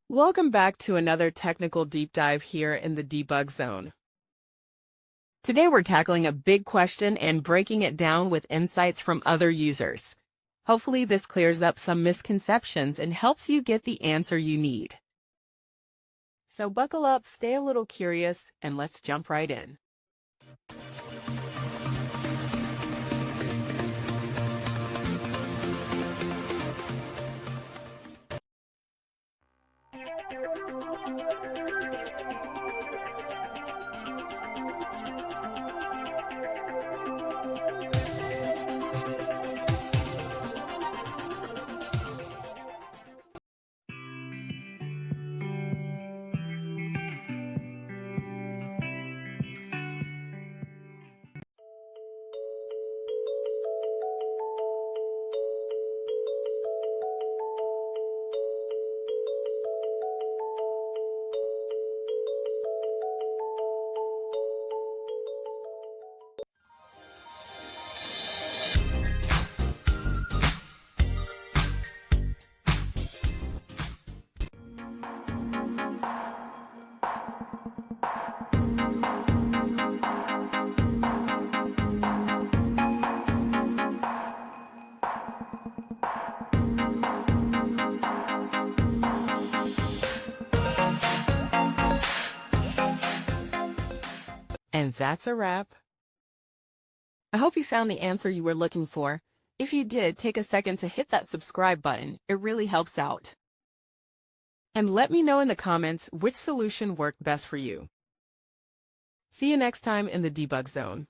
Welcome back to another technical deep dive here in the debug zone. Today we're tackling a big question and breaking it down with insights from other users. Hopefully this clears up some misconceptions and helps you get the answer you need. So buckle up, stay a little curious, and let's jump right in. And that's a wrap. I hope you found the answer you were looking for. If you did, take a second to hit that subscribe button. It really helps out. And let me know in the comments which solution worked best for you. See you next time in the debug zone.